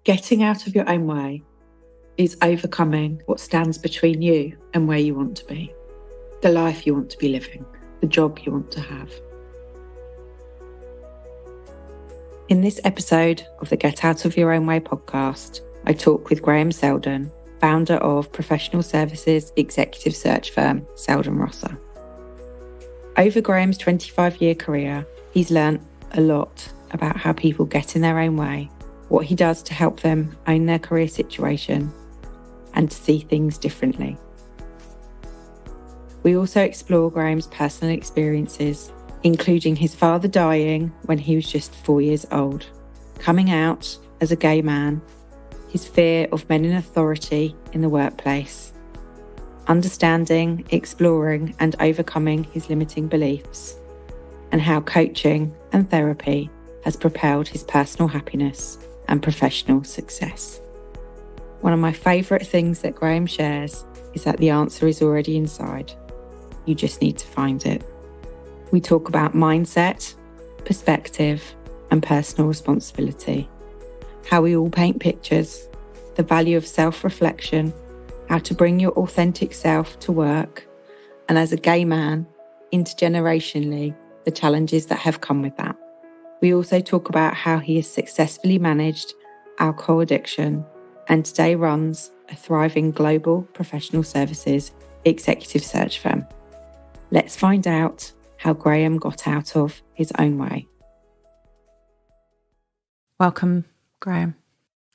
Getting out of your own way is overcoming what stands between you and where you want to be, the life you want to be living, the job you want to have. In this episode of the Get Out of Your Own Way podcast, I talk with Graham Seldon, founder of professional services executive search firm Seldon Rosser. Over Graham's 25-year career, he's learnt a lot about how people get in their own way, what he does to help them own their career situation, and to see things differently. We also explore Graham's personal experiences, including his father dying when he was just 4 years old, coming out as a gay man, his fear of men in authority in the workplace, understanding, exploring, and overcoming his limiting beliefs, and how coaching and therapy has propelled his personal happiness and professional success. One of my favourite things that Graham shares is that the answer is already inside. You just need to find it. We talk about mindset, perspective, and personal responsibility, how we all paint pictures, the value of self-reflection, how to bring your authentic self to work, and as a gay man, intergenerationally, the challenges that have come with that. We also talk about how he has successfully managed alcohol addiction and today runs a thriving global professional services executive search firm. Let's find out how Graham got out of his own way. Welcome, Graham.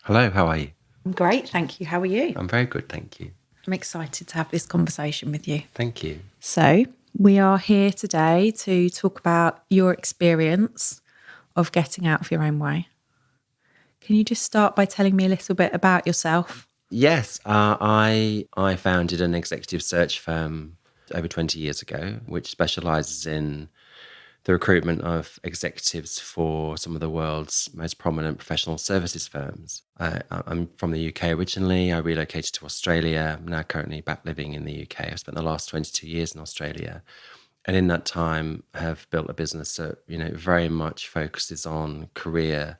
Hello, how are you? I'm great, thank you. How are you? I'm very good, thank you. I'm excited to have this conversation with you. Thank you. So, we are here today to talk about your experience of getting out of your own way. Can you just start by telling me a little bit about yourself? Yes, I founded an executive search firm over 20 years ago, which specialises in the recruitment of executives for some of the world's most prominent professional services firms. I'm from the UK originally. I relocated to Australia. I'm now currently back living in the UK. I've spent the last 22 years in Australia. And in that time, have built a business that, very much focuses on career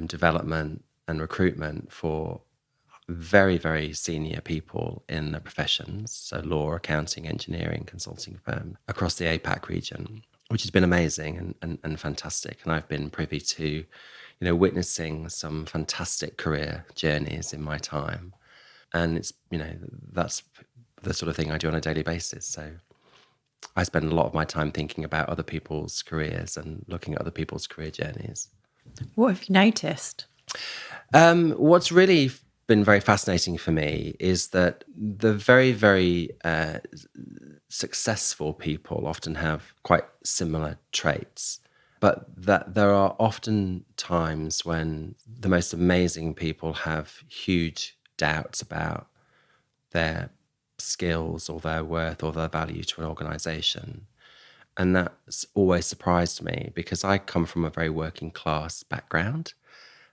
development and recruitment for very, very senior people in the professions. So law, accounting, engineering, consulting firm across the APAC region, which has been amazing and fantastic. And I've been privy to, witnessing some fantastic career journeys in my time. And it's, that's the sort of thing I do on a daily basis. So I spend a lot of my time thinking about other people's careers and looking at other people's career journeys. What have you noticed? What's really been very fascinating for me is that the very, very successful people often have quite similar traits, but that there are often times when the most amazing people have huge doubts about their skills or their worth or their value to an organisation. And that's always surprised me because I come from a very working class background.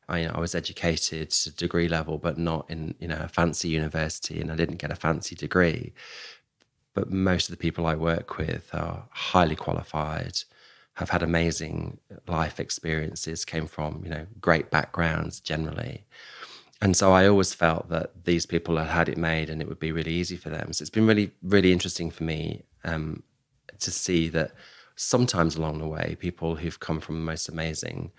I was educated to degree level, but not in a fancy university, and I didn't get a fancy degree. But most of the people I work with are highly qualified, have had amazing life experiences, came from great backgrounds generally. And so I always felt that these people had it made and it would be really easy for them. So it's been really, really interesting for me to see that sometimes along the way, people who've come from the most amazing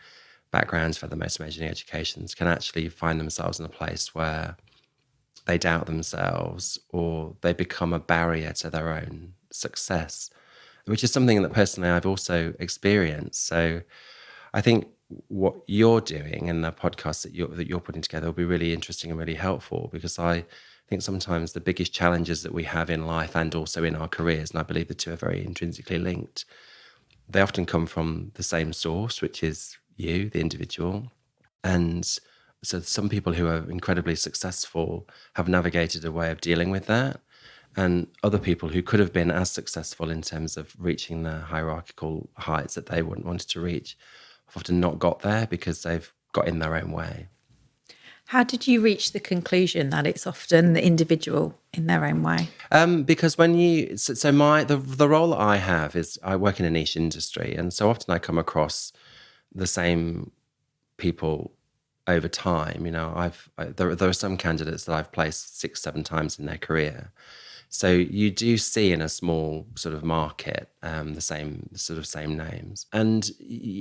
backgrounds, for the most amazing educations, can actually find themselves in a place where they doubt themselves or they become a barrier to their own success, which is something that personally I've also experienced. So I think what you're doing and the podcast that you're putting together will be really interesting and really helpful, because I think sometimes the biggest challenges that we have in life and also in our careers, and I believe the two are very intrinsically linked, they often come from the same source, which is you, the individual. And so some people who are incredibly successful have navigated a way of dealing with that. And other people who could have been as successful in terms of reaching the hierarchical heights that they wanted to reach have often not got there because they've got in their own way. How did you reach the conclusion that it's often the individual in their own way? Because when the role that I have is I work in a niche industry, and so often I come across the same people over time. There are some candidates that I've placed 6-7 times in their career. So you do see in a small sort of market the same names, and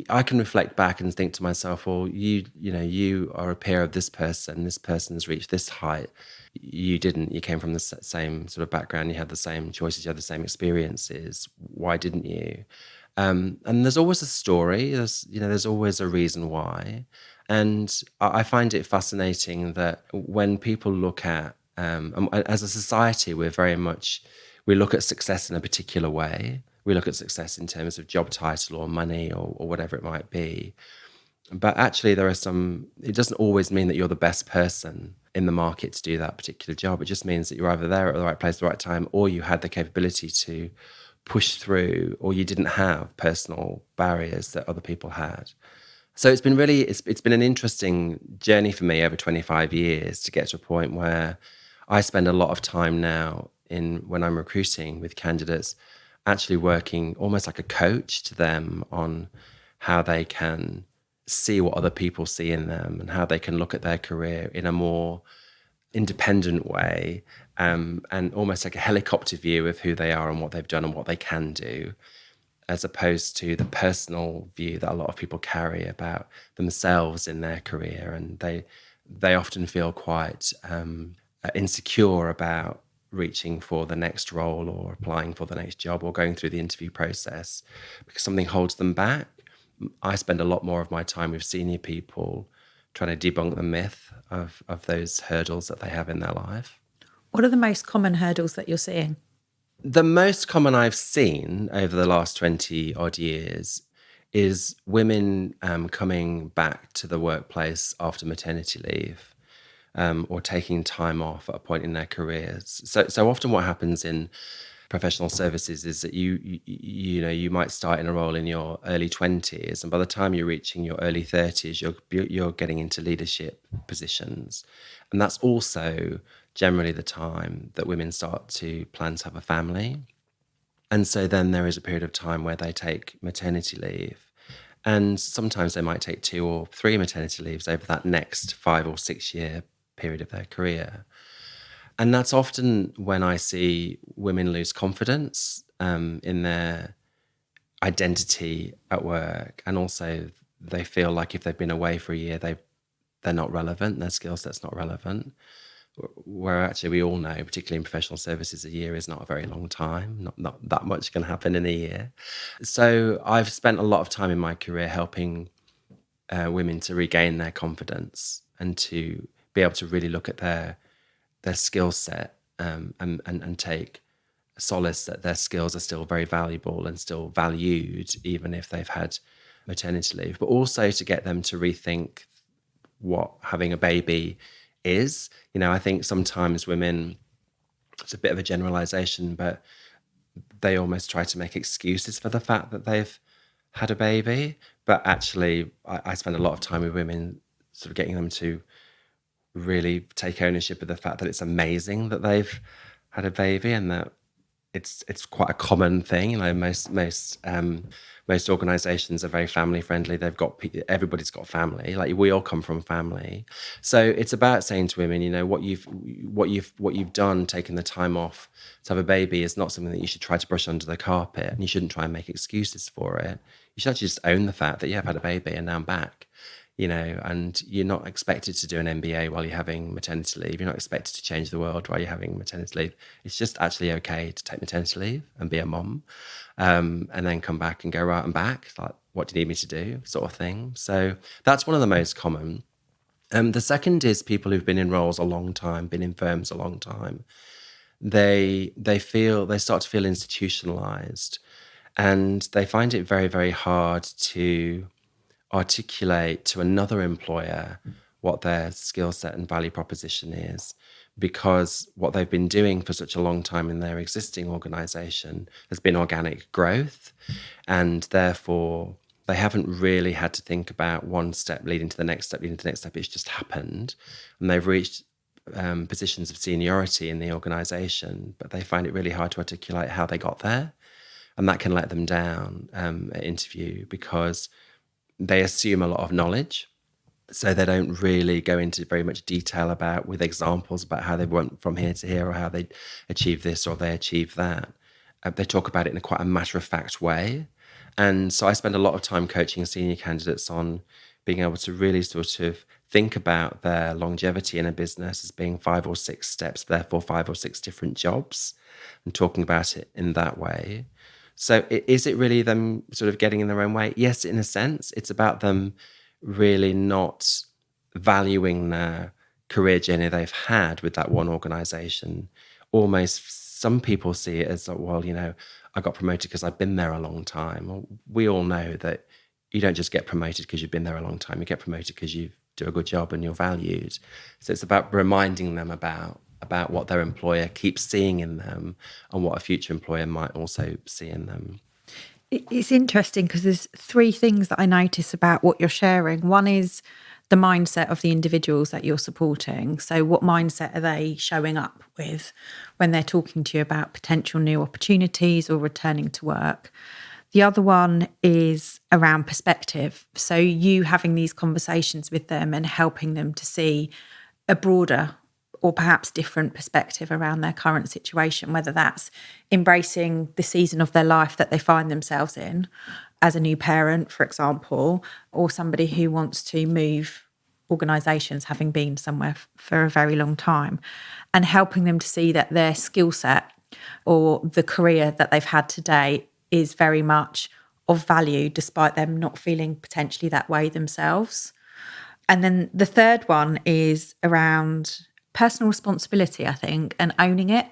I can reflect back and think to myself, well, you are a peer of this person. This person's reached this height. You didn't. You came from the same sort of background. You had the same choices. You had the same experiences. Why didn't you? And there's always a story. There's always a reason why. And I find it fascinating that when people look at, as a society, we look at success in a particular way. We look at success in terms of job title or money or whatever it might be. But actually, it doesn't always mean that you're the best person in the market to do that particular job. It just means that you're either there at the right place at the right time, or you had the capability to push through, or you didn't have personal barriers that other people had. So it's been an interesting journey for me over 25 years to get to a point where I spend a lot of time now when I'm recruiting with candidates, actually working almost like a coach to them on how they can see what other people see in them and how they can look at their career in a more independent way, and almost like a helicopter view of who they are and what they've done and what they can do, as opposed to the personal view that a lot of people carry about themselves in their career. And they often feel quite insecure about reaching for the next role or applying for the next job or going through the interview process because something holds them back. I spend a lot more of my time with senior people trying to debunk the myth of those hurdles that they have in their life. What are the most common hurdles that you're seeing? The most common I've seen over the last 20 odd years is women coming back to the workplace after maternity leave, or taking time off at a point in their careers. So often what happens in professional services is that you might start in a role in your early 20s, and by the time you're reaching your early 30s, you're getting into leadership positions. And that's also generally the time that women start to plan to have a family. And so then there is a period of time where they take maternity leave. And sometimes they might take 2 or 3 maternity leaves over that next 5 or 6 year period of their career. And that's often when I see women lose confidence in their identity at work. And also they feel like if they've been away for a year, they're not relevant, their skill set's not relevant. Where actually we all know, particularly in professional services, a year is not a very long time. Not that much can happen in a year. So I've spent a lot of time in my career helping women to regain their confidence and to be able to really look at their skill set and take solace that their skills are still very valuable and still valued, even if they've had maternity leave, but also to get them to rethink what having a baby is. I think sometimes women, it's a bit of a generalization, but they almost try to make excuses for the fact that they've had a baby. But actually, I spend a lot of time with women sort of getting them to really take ownership of the fact that it's amazing that they've had a baby and that it's quite a common thing. Most organizations are very family friendly. Everybody's got family. Like, we all come from family. So it's about saying to women, what you've done, taking the time off to have a baby, is not something that you should try to brush under the carpet, and you shouldn't try and make excuses for it. You should actually just own the fact that, yeah, I've had a baby and now I'm back. And you're not expected to do an MBA while you're having maternity leave. You're not expected to change the world while you're having maternity leave. It's just actually okay to take maternity leave and be a mom, and then come back and go, right, I'm back. Like, what do you need me to do, sort of thing. So that's one of the most common. The second is people who've been in roles a long time, been in firms a long time. They start to feel institutionalized, and they find it very, very hard to articulate to another employer what their skill set and value proposition is, because what they've been doing for such a long time in their existing organization has been organic growth, and therefore they haven't really had to think about one step leading to the next step, leading to the next step. It's just happened, and they've reached positions of seniority in the organization, but they find it really hard to articulate how they got there, and that can let them down at interview because they assume a lot of knowledge. So they don't really go into very much detail with examples about how they went from here to here or how they achieved this or they achieved that. They talk about it in quite a matter-of-fact way. And so I spend a lot of time coaching senior candidates on being able to really sort of think about their longevity in a business as being 5 or 6 steps, therefore 5 or 6 different jobs, and talking about it in that way. So is it really them sort of getting in their own way? Yes, in a sense. It's about them really not valuing the career journey they've had with that one organization. Almost some people see it as, well, I got promoted because I've been there a long time. Well, we all know that you don't just get promoted because you've been there a long time. You get promoted because you do a good job and you're valued. So it's about reminding them about what their employer keeps seeing in them and what a future employer might also see in them. It's interesting because there's 3 things that I notice about what you're sharing. One is the mindset of the individuals that you're supporting. So what mindset are they showing up with when they're talking to you about potential new opportunities or returning to work? The other one is around perspective. So you having these conversations with them and helping them to see a broader or perhaps different perspective around their current situation, whether that's embracing the season of their life that they find themselves in as a new parent, for example, or somebody who wants to move organisations having been somewhere for a very long time, and helping them to see that their skill set or the career that they've had today is very much of value despite them not feeling potentially that way themselves. And then the third one is around personal responsibility, I think, and owning it,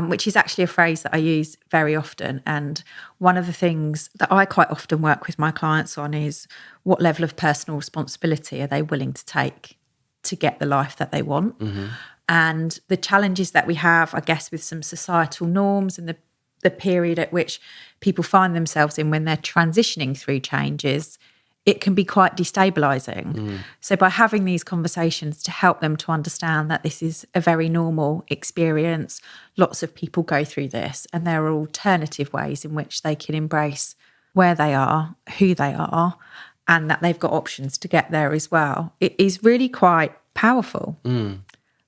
which is actually a phrase that I use very often. And one of the things that I quite often work with my clients on is what level of personal responsibility are they willing to take to get the life that they want? Mm-hmm. And the challenges that we have, I guess, with some societal norms and the period at which people find themselves in when they're transitioning through changes, it can be quite destabilising. Mm. So by having these conversations to help them to understand that this is a very normal experience, lots of people go through this, and there are alternative ways in which they can embrace where they are, who they are, and that they've got options to get there as well. It is really quite powerful. Mm.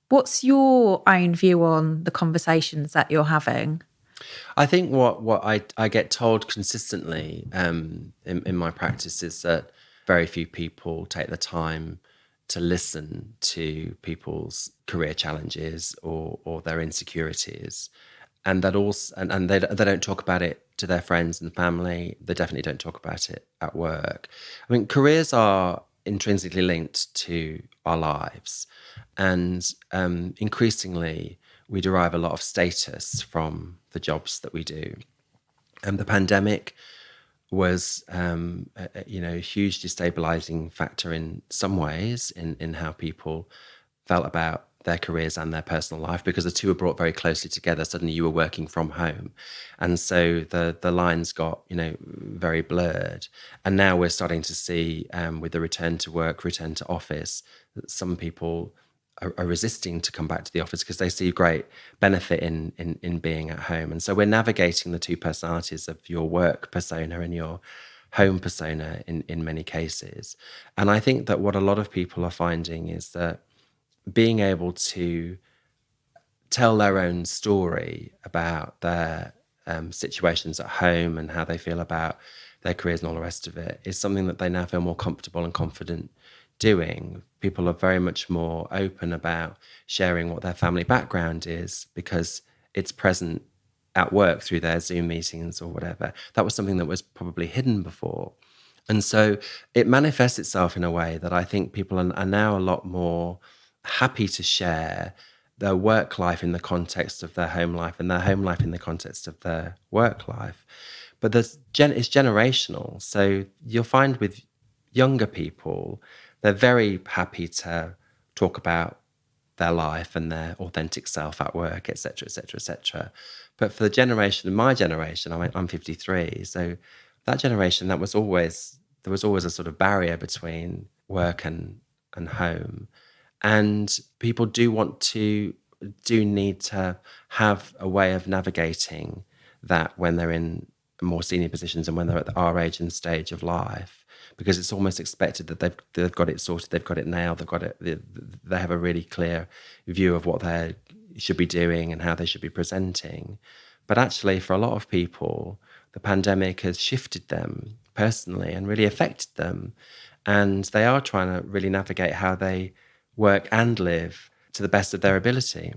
What's your own view on the conversations that you're having? I think what I get told consistently in my practice is that very few people take the time to listen to people's career challenges or their insecurities, and that also and they don't talk about it to their friends and family. They definitely don't talk about it at work. I mean, careers are intrinsically linked to our lives, and increasingly we derive a lot of status from the jobs that we do. And the pandemic was, a huge destabilizing factor in some ways in how people felt about their careers and their personal life, because the two were brought very closely together. Suddenly you were working from home. And so the lines got, very blurred. And now we're starting to see with the return to work, return to office, that some people are resisting to come back to the office because they see great benefit in being at home. And so we're navigating the two personalities of your work persona and your home persona in many cases. And I think that what a lot of people are finding is that being able to tell their own story about their situations at home and how they feel about their careers and all the rest of it is something that they now feel more comfortable and confident doing. People are very much more open about sharing what their family background is because it's present at work through their Zoom meetings or whatever. That was something that was probably hidden before. And so it manifests itself in a way that I think people are now a lot more happy to share their work life in the context of their home life and their home life in the context of their work life. But it's generational. So you'll find with younger people, they're very happy to talk about their life and their authentic self at work, et cetera, et cetera, et cetera. But for the generation, my generation, I'm 53, so that generation, there was always a sort of barrier between work and home. And people do need to have a way of navigating that when they're in more senior positions and when they're at our age and stage of life. because it's almost expected that they've got it sorted, they've got it nailed, they have a really clear view of what they should be doing and how they should be presenting. But actually, for a lot of people, the pandemic has shifted them personally and really affected them. And they are trying to really navigate how they work and live to the best of their ability.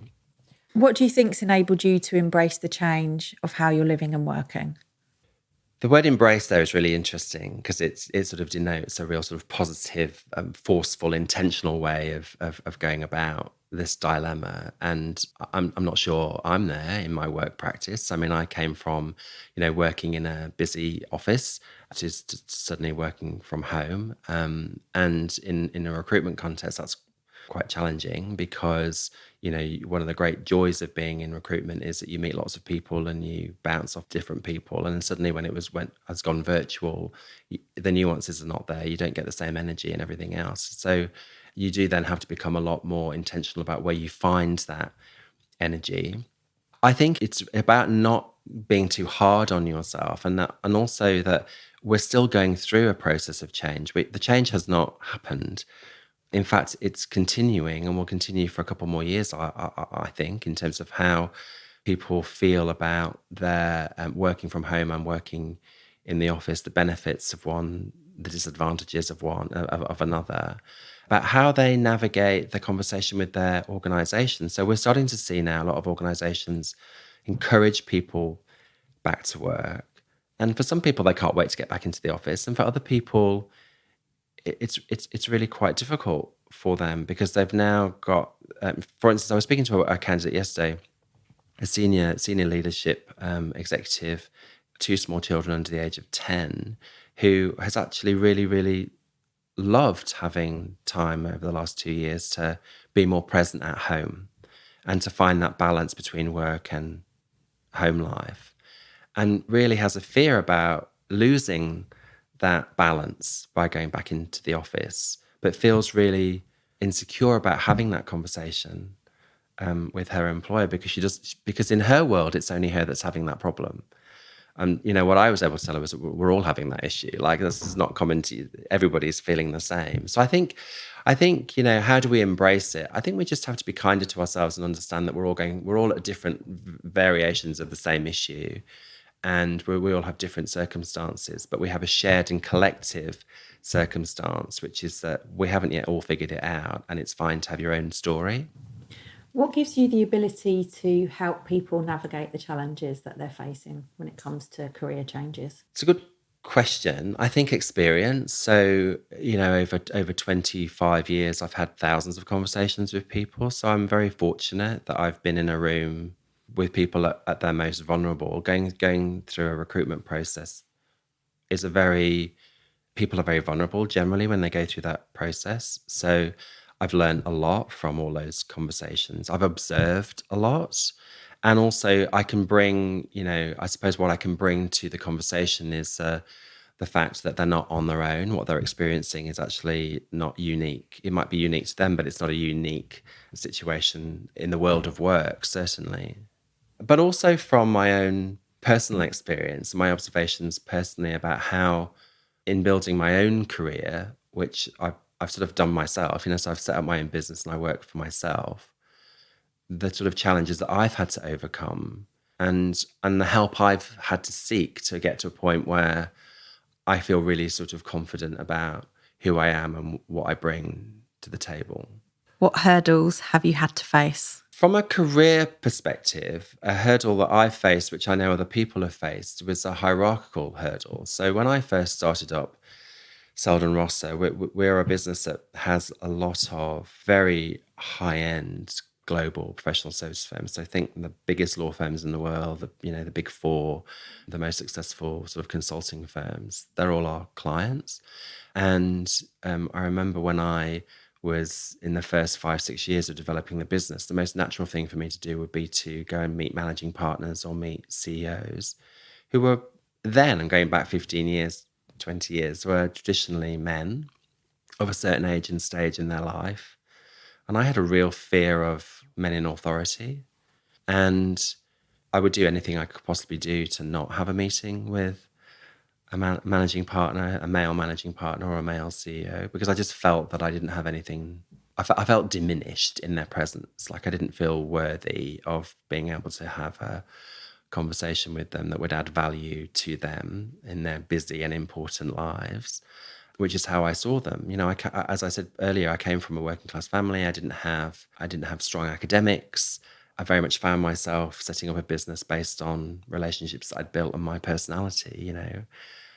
What do you think's enabled you to embrace the change of how you're living and working? The word embrace there is really interesting because it sort of denotes a real sort of positive, forceful, intentional way of going about this dilemma. And I'm not sure I'm there in my work practice. I mean, I came from, working in a busy office to suddenly working from home. And in a recruitment context, that's quite challenging because one of the great joys of being in recruitment is that you meet lots of people and you bounce off different people, and then suddenly when has gone virtual, the nuances are not there, you don't get the same energy and everything else. So you do then have to become a lot more intentional about where you find that energy. I think it's about not being too hard on yourself, and also that we're still going through a process of change. The change has not happened. In fact, it's continuing and will continue for a couple more years, I think, in terms of how people feel about their working from home and working in the office, the benefits of one, the disadvantages of one, of another, about how they navigate the conversation with their organisation. So we're starting to see now a lot of organisations encourage people back to work. And for some people, they can't wait to get back into the office. And for other people, it's really quite difficult for them because they've now got, for instance, I was speaking to a candidate yesterday, a senior leadership executive, 2 small children under the age of 10, who has actually really, really loved having time over the last 2 years to be more present at home and to find that balance between work and home life, and really has a fear about losing that balance by going back into the office, but feels really insecure about having that conversation with her employer because in her world, it's only her that's having that problem. And, what I was able to tell her was that we're all having that issue. Like, this is not common to you. Everybody's feeling the same. So I think, how do we embrace it? I think we just have to be kinder to ourselves and understand that we're all at different variations of the same issue. And we all have different circumstances, but we have a shared and collective circumstance, which is that we haven't yet all figured it out, and it's fine to have your own story. What gives you the ability to help people navigate the challenges that they're facing when it comes to career changes? It's a good question. I think experience. So, over 25 years, I've had thousands of conversations with people. So I'm very fortunate that I've been in a room with people at their most vulnerable. Going through a recruitment process people are very vulnerable generally when they go through that process. So I've learned a lot from all those conversations. I've observed a lot. And also I can bring, I suppose what I can bring to the conversation is the fact that they're not on their own. What they're experiencing is actually not unique. It might be unique to them, but it's not a unique situation in the world of work, certainly. But also from my own personal experience, my observations personally about how in building my own career, which I've sort of done myself, so I've set up my own business and I work for myself, the sort of challenges that I've had to overcome and the help I've had to seek to get to a point where I feel really sort of confident about who I am and what I bring to the table. What hurdles have you had to face? From a career perspective, a hurdle that I've faced, which I know other people have faced, was a hierarchical hurdle. So when I first started up Seldon Rosser, we're a business that has a lot of very high-end global professional service firms. So I think the biggest law firms in the world, the big 4, the most successful sort of consulting firms, they're all our clients. And I remember when I was in the first 5-6 years of developing the business, the most natural thing for me to do would be to go and meet managing partners or meet CEOs who were then, and going back 15 years, 20 years, were traditionally men of a certain age and stage in their life. And I had a real fear of men in authority. And I would do anything I could possibly do to not have a meeting with managing partner, a male managing partner or a male CEO, because I just felt that I didn't have anything. I felt diminished in their presence. Like I didn't feel worthy of being able to have a conversation with them that would add value to them in their busy and important lives, which is how I saw them. You know, as I said earlier, I came from a working class family. I didn't have strong academics. I very much found myself setting up a business based on relationships that I'd built and my personality, you know.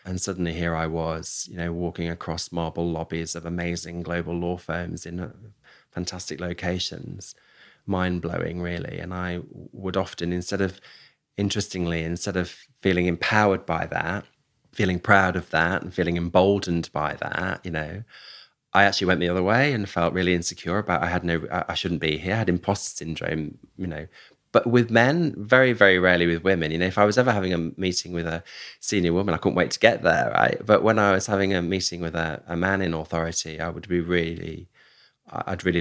And suddenly here I was, you know, walking across marble lobbies of amazing global law firms in fantastic locations, mind-blowing really. And I would often, interestingly, instead of feeling empowered by that, feeling proud of that and feeling emboldened by that, you know, I actually went the other way and felt really insecure about I shouldn't be here. I had imposter syndrome, you know. But with men, very, very rarely with women. You know, if I was ever having a meeting with a senior woman, I couldn't wait to get there, right? But when I was having a meeting with a man in authority, I'd really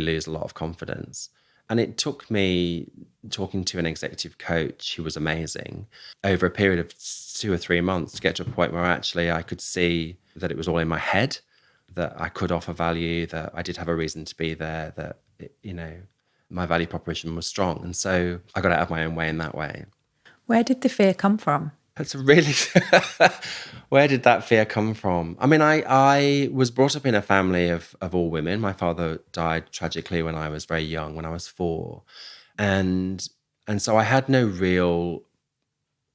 lose a lot of confidence. And it took me talking to an executive coach who was amazing over a period of 2 or 3 months to get to a point where actually I could see that it was all in my head, that I could offer value, that I did have a reason to be there, that, you know, my value proposition was strong. And so I got out of my own way in that way. Where did the fear come from? That's really, where did that fear come from? I mean, I was brought up in a family of all women. My father died tragically when I was very young, when I was 4. And so I had I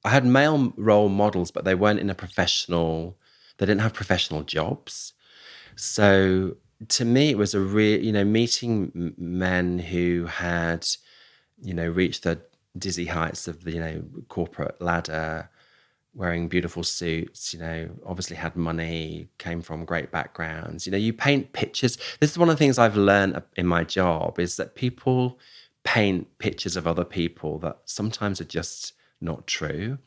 had male role models, but they weren't in they didn't have professional jobs. So to me, it was meeting men who had, you know, reached the dizzy heights of the, you know, corporate ladder, wearing beautiful suits, you know, obviously had money, came from great backgrounds. You know, you paint pictures. This is one of the things I've learned in my job, is that people paint pictures of other people that sometimes are just not true.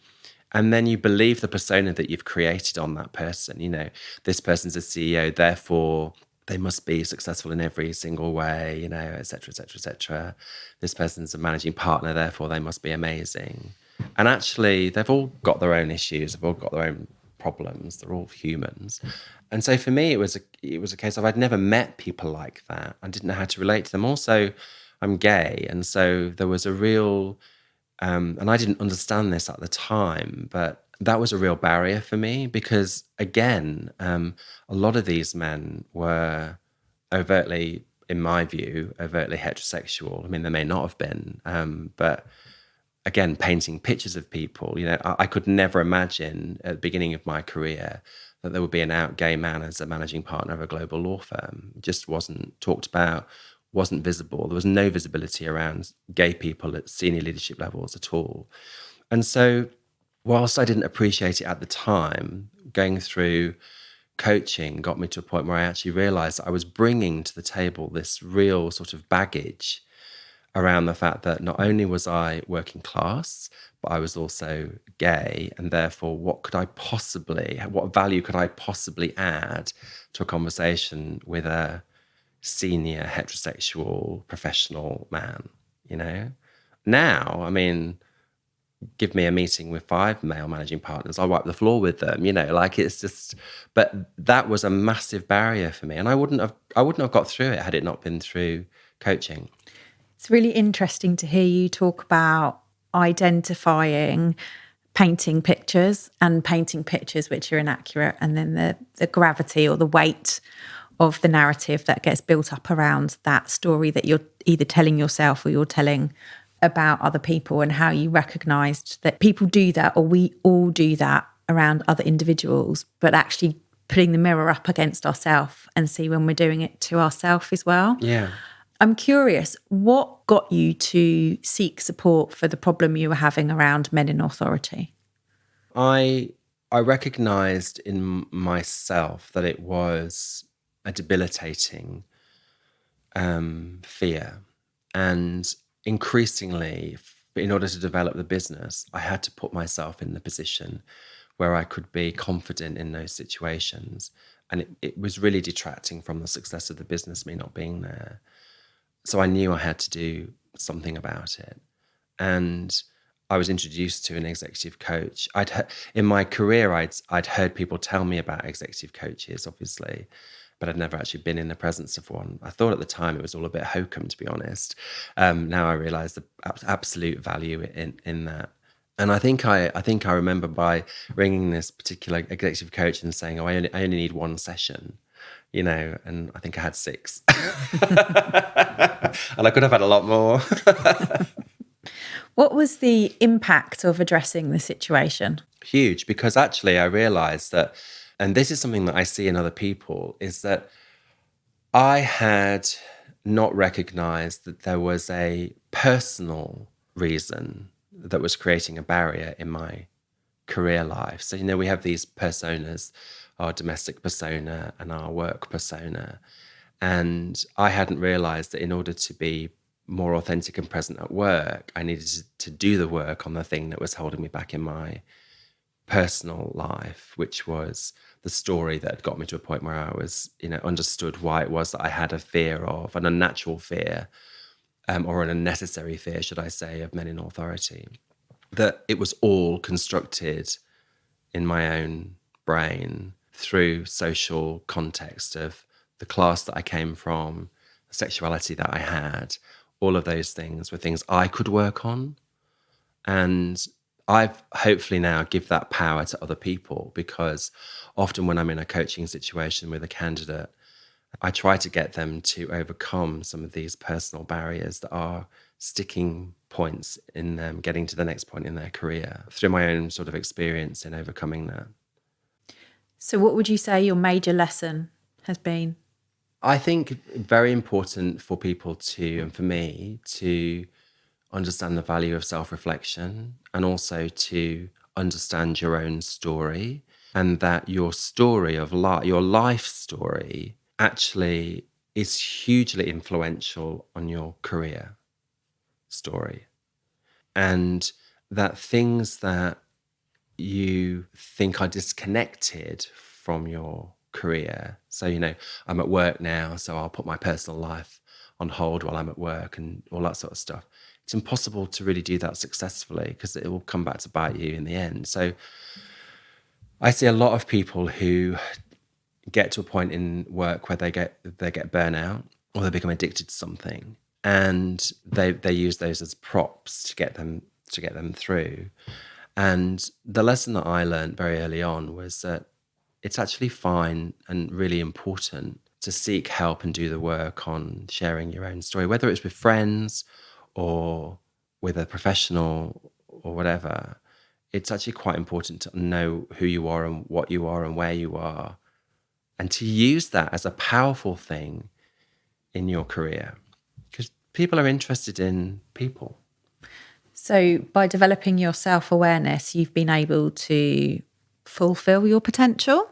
And then you believe the persona that you've created on that person. You know, this person's a CEO, therefore they must be successful in every single way, you know, et cetera, et cetera, et cetera. This person's a managing partner, therefore they must be amazing. And actually, they've all got their own issues. They've all got their own problems. They're all humans. And so for me, it was a case of I'd never met people like that. I didn't know how to relate to them. Also, I'm gay. And so there was a real... and I didn't understand this at the time, but that was a real barrier for me because, again, a lot of these men were overtly, in my view, overtly heterosexual. I mean, they may not have been, but again, painting pictures of people, you know, I could never imagine at the beginning of my career that there would be an out gay man as a managing partner of a global law firm. It just wasn't talked about, wasn't visible. There was no visibility around gay people at senior leadership levels at all. And so whilst I didn't appreciate it at the time, going through coaching got me to a point where I actually realized that I was bringing to the table this real sort of baggage around the fact that not only was I working class, but I was also gay. And therefore, what value could I possibly add to a conversation with a senior heterosexual professional man, you know? Now, I mean, give me a meeting with 5 male managing partners, I'll wipe the floor with them, you know, like it's just, but that was a massive barrier for me. And I wouldn't have got through it had it not been through coaching. It's really interesting to hear you talk about identifying painting pictures which are inaccurate, and then the gravity or the weight of the narrative that gets built up around that story that you're either telling yourself or you're telling about other people, and how you recognised that people do that, or we all do that around other individuals, but actually putting the mirror up against ourselves and see when we're doing it to ourselves as well. Yeah. I'm curious, what got you to seek support for the problem you were having around men in authority? I recognised in myself that it was a debilitating fear. And increasingly, in order to develop the business, I had to put myself in the position where I could be confident in those situations. And it was really detracting from the success of the business, me not being there. So I knew I had to do something about it. And I was introduced to an executive coach. In my career, I'd heard people tell me about executive coaches, obviously, but I'd never actually been in the presence of one. I thought at the time it was all a bit hokum, to be honest. Now I realise the absolute value in that. And I think I remember by ringing this particular executive coach and saying, "Oh, I only need one session," and I think I had 6, and I could have had a lot more. What was the impact of addressing the situation? Huge, because actually I realised that, and this is something that I see in other people, is that I had not recognised that there was a personal reason that was creating a barrier in my career life. So, we have these personas, our domestic persona and our work persona. And I hadn't realised that in order to be more authentic and present at work, I needed to do the work on the thing that was holding me back in my personal life, which was the story that had got me to a point where I was, understood why it was that I had a fear of, an unnatural fear, or an unnecessary fear, should I say, of men in authority. That it was all constructed in my own brain through social context of the class that I came from, the sexuality that I had. All of those things were things I could work on. And I've hopefully now give that power to other people, because often when I'm in a coaching situation with a candidate, I try to get them to overcome some of these personal barriers that are sticking points in them getting to the next point in their career through my own sort of experience in overcoming that. So what would you say your major lesson has been? I think very important for people to, and for me, to understand the value of self-reflection, and also to understand your own story, and that your story of life, your life story, actually is hugely influential on your career story. And that things that you think are disconnected from your career. So, I'm at work now, so I'll put my personal life on hold while I'm at work and all that sort of stuff. It's impossible to really do that successfully, because it will come back to bite you in the end. So I see a lot of people who get to a point in work where they get burnout, or they become addicted to something, and they use those as props to get them through. And the lesson that I learned very early on was that it's actually fine and really important to seek help and do the work on sharing your own story, whether it's with friends or with a professional or whatever. It's actually quite important to know who you are and what you are and where you are, and to use that as a powerful thing in your career, because people are interested in people. So by developing your self-awareness, you've been able to fulfill your potential?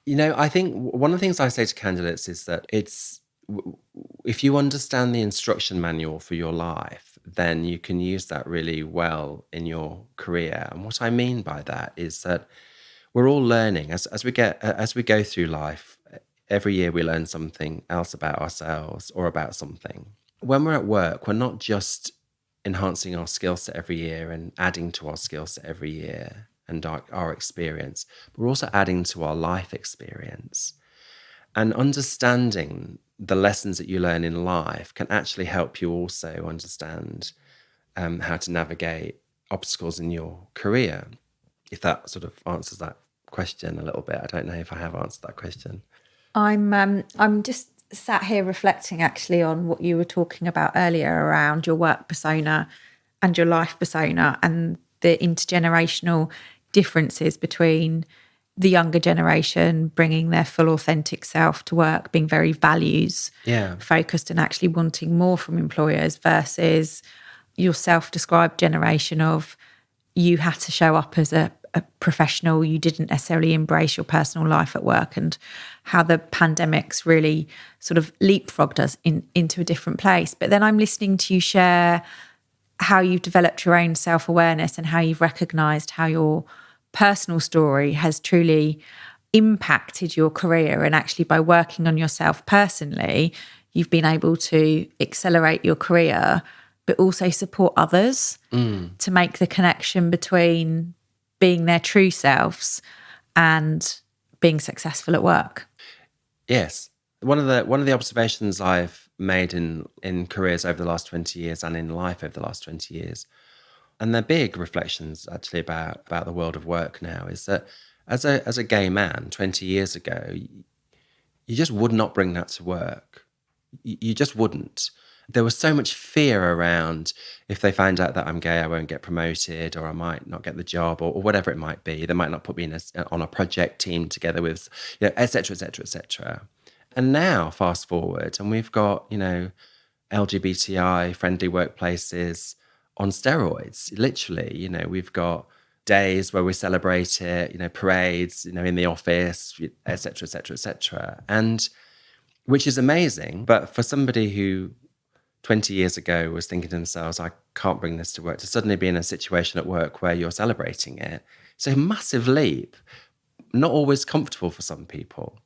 I think one of the things I say to candidates is that if you understand the instruction manual for your life, then you can use that really well in your career. And what I mean by that is that we're all learning as we go through life. Every year we learn something else about ourselves or about something. When we're at work, we're not just enhancing our skill set every year and adding to our skill set every year and our experience, but we're also adding to our life experience. And understanding the lessons that you learn in life can actually help you also understand how to navigate obstacles in your career. If that sort of answers that question a little bit. I don't know if I have answered that question. I'm just sat here reflecting actually on what you were talking about earlier around your work persona and your life persona, and the intergenerational differences between the younger generation bringing their full authentic self to work, being very values focused and actually wanting more from employers, versus your self-described generation of you had to show up as a professional, you didn't necessarily embrace your personal life at work, and how the pandemic's really sort of leapfrogged us into a different place. But then I'm listening to you share how you've developed your own self-awareness and how you've recognised how your personal story has truly impacted your career, and actually by working on yourself personally, you've been able to accelerate your career but also support others to make the connection between being their true selves and being successful at work. Yes. One of the observations I've made in careers over the last 20 years and in life over the last 20 years, and they're big reflections actually about the world of work now, is that as a gay man 20 years ago, you just would not bring that to work. You just wouldn't. There was so much fear around, if they find out that I'm gay, I won't get promoted, or I might not get the job, or whatever it might be. They might not put me on a project team together with, et cetera, et cetera, et cetera. And now, fast forward, and we've got, LGBTI friendly workplaces on steroids. Literally, we've got days where we celebrate it, parades, in the office, et cetera, et cetera, et cetera. And which is amazing. But for somebody who 20 years ago was thinking to themselves, I can't bring this to work, to suddenly be in a situation at work where you're celebrating it, it's a massive leap, not always comfortable for some people.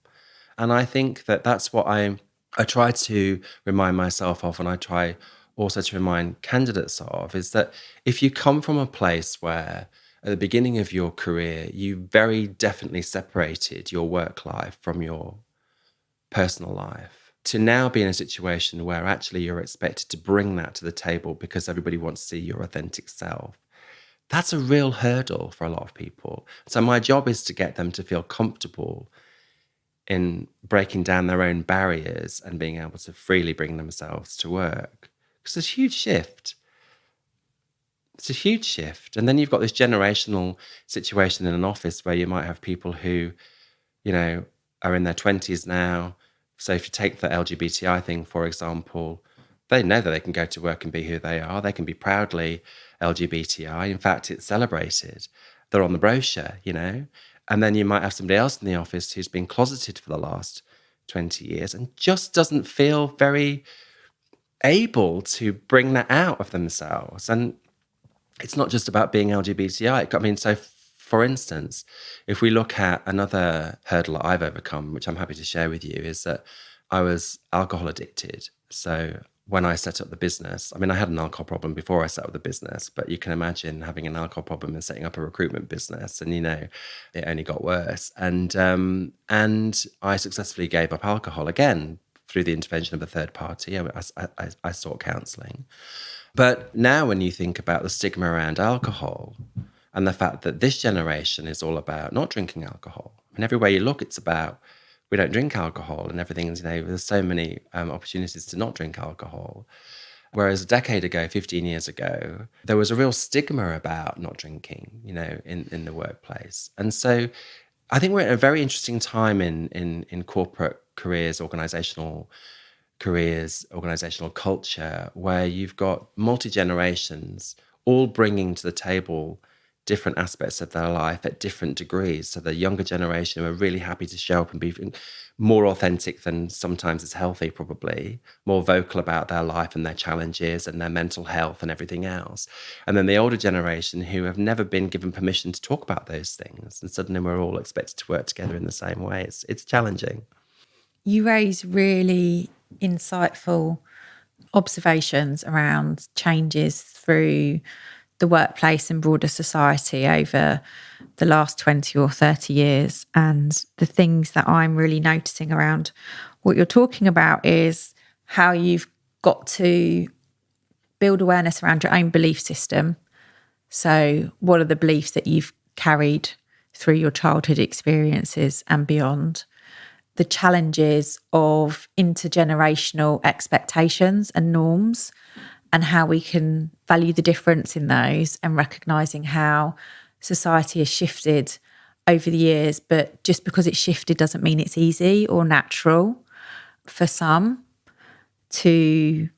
And I think that's what I try to remind myself of, and I try also to remind candidates of, is that if you come from a place where at the beginning of your career, you very definitely separated your work life from your personal life, to now be in a situation where actually you're expected to bring that to the table because everybody wants to see your authentic self. That's a real hurdle for a lot of people. So my job is to get them to feel comfortable in breaking down their own barriers and being able to freely bring themselves to work. Because it's a huge shift. It's a huge shift. And then you've got this generational situation in an office where you might have people who, are in their 20s now. So if you take the LGBTI thing, for example, they know that they can go to work and be who they are. They can be proudly LGBTI. In fact, it's celebrated. They're on the brochure, And then you might have somebody else in the office who's been closeted for the last 20 years and just doesn't feel very able to bring that out of themselves. And it's not just about being LGBTI. So for instance, if we look at another hurdle that I've overcome, which I'm happy to share with you, is that I was alcohol addicted. So when I set up the business, I had an alcohol problem before I set up the business, but you can imagine having an alcohol problem and setting up a recruitment business, and it only got worse. And I successfully gave up alcohol again through the intervention of a third party. I sought counselling. But now when you think about the stigma around alcohol and the fact that this generation is all about not drinking alcohol, everywhere you look, it's about, we don't drink alcohol, and everything's, there's so many opportunities to not drink alcohol. Whereas a decade ago, 15 years ago, there was a real stigma about not drinking, in the workplace. And so I think we're at a very interesting time in corporate careers, organizational culture, where you've got multi-generations all bringing to the table different aspects of their life at different degrees. So the younger generation are really happy to show up and be more authentic than sometimes is healthy, probably, more vocal about their life and their challenges and their mental health and everything else. And then the older generation who have never been given permission to talk about those things. And suddenly we're all expected to work together in the same way. It's challenging. You raise really insightful observations around changes through the workplace and broader society over the last 20 or 30 years. And the things that I'm really noticing around what you're talking about is how you've got to build awareness around your own belief system. So what are the beliefs that you've carried through your childhood experiences and beyond? The challenges of intergenerational expectations and norms, and how we can value the difference in those, and recognising how society has shifted over the years. But just because it's shifted doesn't mean it's easy or natural for some to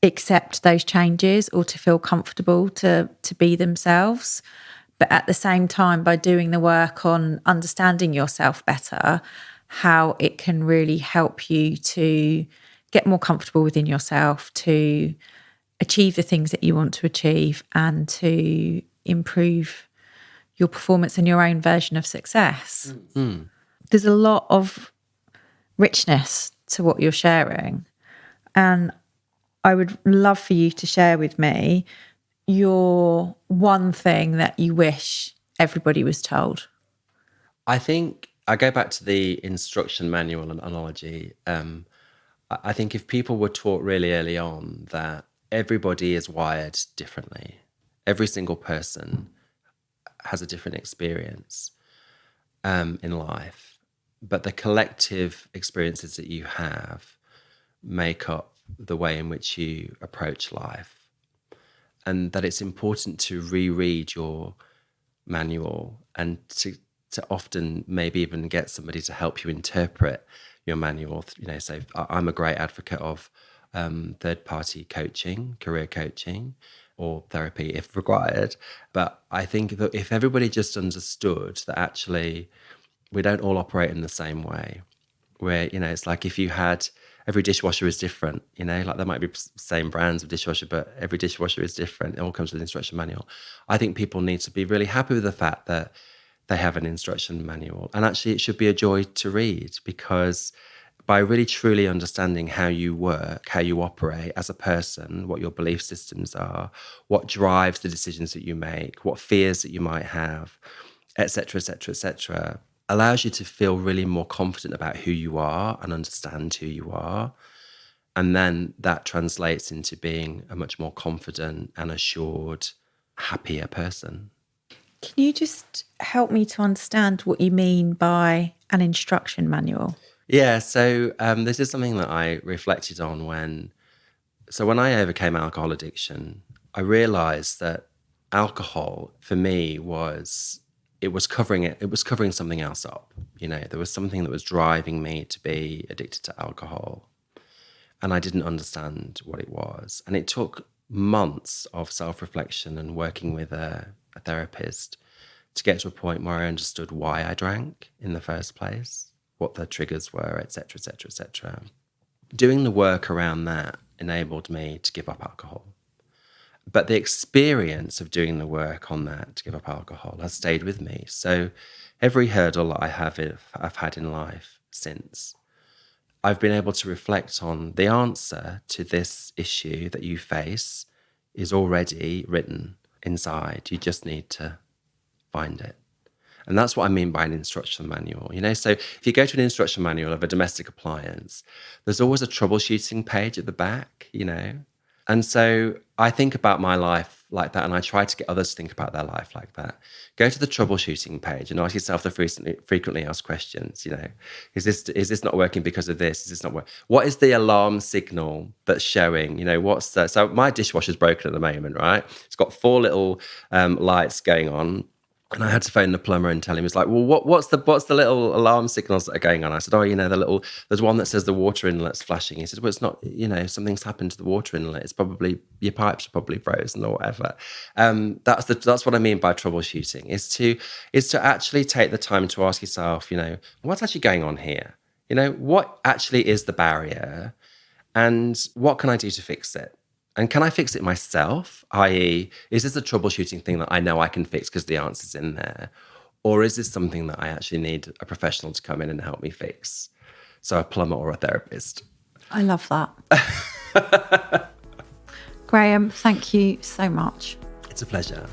accept those changes or to feel comfortable to be themselves. But at the same time, by doing the work on understanding yourself better, how it can really help you to get more comfortable within yourself, to achieve the things that you want to achieve, and to improve your performance and your own version of success. Mm-hmm. There's a lot of richness to what you're sharing. And I would love for you to share with me your one thing that you wish everybody was told. I think I go back to the instruction manual and analogy. I think if people were taught really early on that everybody is wired differently, every single person has a different experience in life, but the collective experiences that you have make up the way in which you approach life, and that it's important to reread your manual and to often maybe even get somebody to help you interpret your manual. So I'm a great advocate of third-party coaching, career coaching, or therapy if required. But I think that if everybody just understood that actually we don't all operate in the same way, where, it's like if you had every dishwasher is different, like there might be same brands of dishwasher, but every dishwasher is different. It all comes with an instruction manual. I think people need to be really happy with the fact that they have an instruction manual. And actually it should be a joy to read, because by really truly understanding how you work, how you operate as a person, what your belief systems are, what drives the decisions that you make, what fears that you might have, et cetera, et cetera, et cetera, allows you to feel really more confident about who you are and understand who you are. And then that translates into being a much more confident and assured, happier person. Can you just help me to understand what you mean by an instruction manual? Yeah, so this is something that I reflected on when I overcame alcohol addiction. I realized that alcohol for me was covering something else up. There was something that was driving me to be addicted to alcohol, and I didn't understand what it was. And it took months of self-reflection and working with a therapist to get to a point where I understood why I drank in the first place, what the triggers were, et cetera, et cetera, et cetera. Doing the work around that enabled me to give up alcohol. But the experience of doing the work on that to give up alcohol has stayed with me. So every hurdle I've had in life since, I've been able to reflect on the answer to this issue that you face is already written inside. You just need to find it. And that's what I mean by an instruction manual. So if you go to an instruction manual of a domestic appliance, there's always a troubleshooting page at the back, And so I think about my life like that, and I try to get others to think about their life like that. Go to the troubleshooting page and ask yourself the frequently asked questions. Is this not working because of this? Is this not working? What is the alarm signal that's showing? So my dishwasher's broken at the moment, right? It's got 4 little lights going on. And I had to phone the plumber and tell him, he's like, well, what's the little alarm signals that are going on? I said, there's one that says the water inlet's flashing. He said, well, it's not, something's happened to the water inlet. It's probably, your pipes are probably frozen or whatever. That's what I mean by troubleshooting, is to actually take the time to ask yourself, what's actually going on here? What actually is the barrier, and what can I do to fix it? And can I fix it myself? I.e., is this a troubleshooting thing that I know I can fix because the answer's in there? Or is this something that I actually need a professional to come in and help me fix? So a plumber or a therapist. I love that. Graham, thank you so much. It's a pleasure.